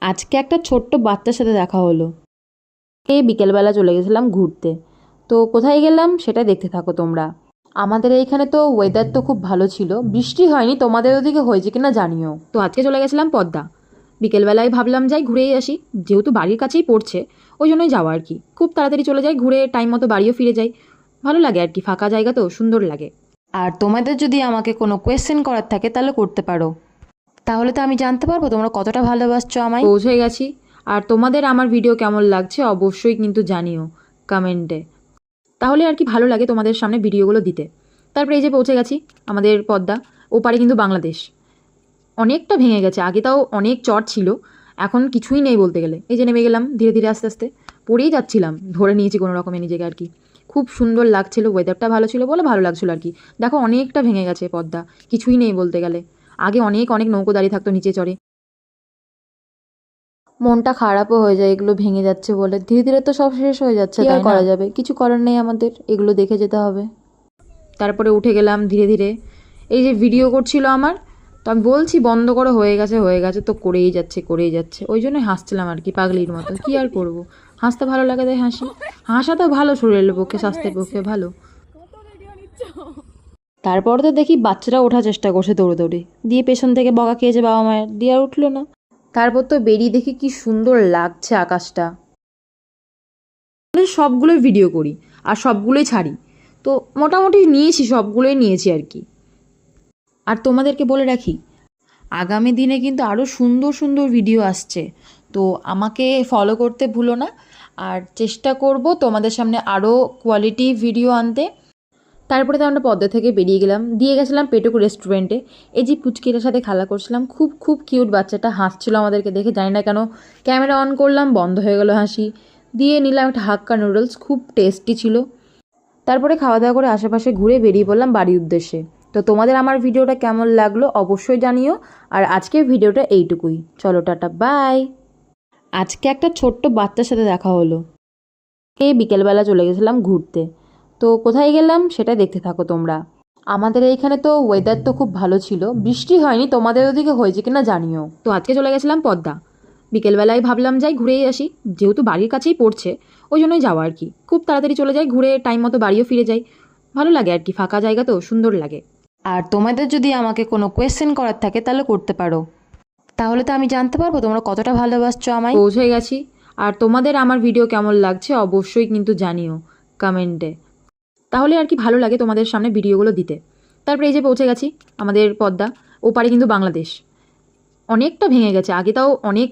আজকে একটা ছোট্ট বাচ্চার সাথে দেখা হলো। এই বিকেলবেলা চলে গেছিলাম ঘুরতে। তো কোথায় গেলাম সেটা দেখতে থাকো তোমরা। আমাদের এইখানে তো ওয়েদার তো খুব ভালো ছিল, বৃষ্টি হয়নি, তোমাদের ওদিকে হয়েছে কিনা জানিও। তো আজকে চলে গেছিলাম পদ্মা। বিকেলবেলায় ভাবলাম যাই ঘুরেই আসি, যেহেতু বাড়ির কাছেই পড়ছে ওই জন্যই যাওয়া আর কি। খুব তাড়াতাড়ি চলে যাই, ঘুরে টাইম মতো বাড়িও ফিরে যাই। ভালো লাগে আর কি, ফাঁকা জায়গা তো সুন্দর লাগে। আর তোমাদের যদি আমাকে কোনো কোয়েশ্চেন করার থাকে তাহলে করতে পারো, তাহলে তো আমি জানতে পারবো তোমরা কতটা ভালোবাসছো আমায়। পৌঁছে গেছি। আর তোমাদের আমার ভিডিও কেমন লাগছে অবশ্যই কিন্তু জানিও কমেন্টে, তাহলে আর কি ভালো লাগে তোমাদের সামনে ভিডিওগুলো দিতে। তারপরে এই যে পৌঁছে গেছি আমাদের পদ্মা, ওপারে কিন্তু বাংলাদেশ। অনেকটা ভেঙে গেছে, আগে তাও অনেক চট ছিল, এখন কিছুই নেই বলতে গেলে। এই যে নেমে গেলাম ধীরে ধীরে আস্তে আস্তে, পড়েই যাচ্ছিলাম, ধরে নিয়েছি কোনো রকমে নিজেকে আর কি। খুব সুন্দর লাগছিল, ওয়েদারটা ভালো ছিল বলে ভালো লাগছিল আর কি। দেখো অনেকটা ভেঙে গেছে পদ্মা, কিছুই নেই বলতে গেলে। আগে অনেক অনেক নৌকো দাঁড়িয়ে থাকতো নিচে চড়ে। মনটা খারাপও হয়ে যায় এগুলো ভেঙে যাচ্ছে বলে। ধীরে ধীরে তো সব শেষ হয়ে যাচ্ছে, তাই করা যাবে, কিছু করার নেই, আমাদের এগুলো দেখে যেতে হবে। তারপরে উঠে গেলাম ধীরে ধীরে। এই যে ভিডিও করছিল আমার, তো আমি বলছি বন্ধ করো, হয়ে গেছে হয়ে গেছে, তো করেই যাচ্ছে করেই যাচ্ছে। ওই জন্যই হাসছিলাম আর কি পাগলির মতো। কি আর করব, হাসতে ভালো লাগে তাই হাসি। হাসা তো ভালো, শরীরের পক্ষে স্বাস্থ্যের পক্ষে ভালো। তারপর তো দেখি বাচ্চারা ওঠার চেষ্টা করছে দৌড়ে দৌড়ে, দিয়ে পেছন থেকে বকা খেয়েছে বাবা মায়ের, দিয়ে আর উঠলো না। তারপর তো বেরিয়ে দেখি কি সুন্দর লাগছে আকাশটা। সবগুলোই ভিডিও করি আর সবগুলোই ছাড়ি, তো মোটামুটি নিয়েছি, সবগুলোই নিয়েছি আর কি। আর তোমাদেরকে বলে রাখি, আগামী দিনে কিন্তু আরও সুন্দর সুন্দর ভিডিও আসছে, তো আমাকে ফলো করতে ভুলো না। আর চেষ্টা করব তোমাদের সামনে আরও কোয়ালিটি ভিডিও আনতে। তারপরে তো আমরা পদ্মা থেকে বেরিয়ে গেলাম, দিয়ে গেছিলাম পেটুকু রেস্টুরেন্টে। এই যে পুচকিটার সাথে খেলা করছিলাম, খুব খুব কিউট বাচ্চাটা, হাসছিল আমাদেরকে দেখে, জানি না কেন। ক্যামেরা অন করলাম, বন্ধ হয়ে গেল হাসি। দিয়ে নিলাম একটা হাক্কা নুডলস, খুব টেস্টি ছিল। তারপরে খাওয়া দাওয়া করে আশেপাশে ঘুরে বেরিয়ে পড়লাম বাড়ির উদ্দেশ্যে। তো তোমাদের আমার ভিডিওটা কেমন লাগলো অবশ্যই জানিও। আর আজকের ভিডিওটা এইটুকুই, চলো টাটা বাই। আজকে একটা ছোট্ট বাচ্চার সাথে দেখা হলো। এই বিকেলবেলা চলে গেছিলাম ঘুরতে। তো কোথায় গেলাম সেটা দেখতে থাকো তোমরা। আমাদের এইখানে তো ওয়েদার তো খুব ভালো ছিল, বৃষ্টি হয়নি, তোমাদের ওদিকে হয়েছে কিনা জানিও। তো আজকে চলে গেছিলাম পদ্মা। বিকেলবেলায় ভাবলাম যাই ঘুরেই আসি, যেহেতু বাড়ির কাছেই পড়ছে ওই জন্যই যাওয়া আর কি। খুব তাড়াতাড়ি চলে যাই, ঘুরে টাইম মতো বাড়িও ফিরে যাই। ভালো লাগে আর কি, ফাঁকা জায়গা তো সুন্দর লাগে। আর তোমাদের যদি আমাকে কোনো কোয়েশ্চেন করার থাকে তাহলে করতে পারো, তাহলে তো আমি জানতে পারবো তোমরা কতটা ভালোবাসছো আমায়। পৌঁছে গেছি। আর তোমাদের আমার ভিডিও কেমন লাগছে অবশ্যই কিন্তু জানিও কমেন্টে, তাহলে আর কি ভালো লাগে তোমাদের সামনে ভিডিওগুলো দিতে। তারপরে এই যে পৌঁছে গেছি আমাদের পদ্মা, ওপারে কিন্তু বাংলাদেশ। অনেকটা ভেঙে গেছে, আগে তাও অনেক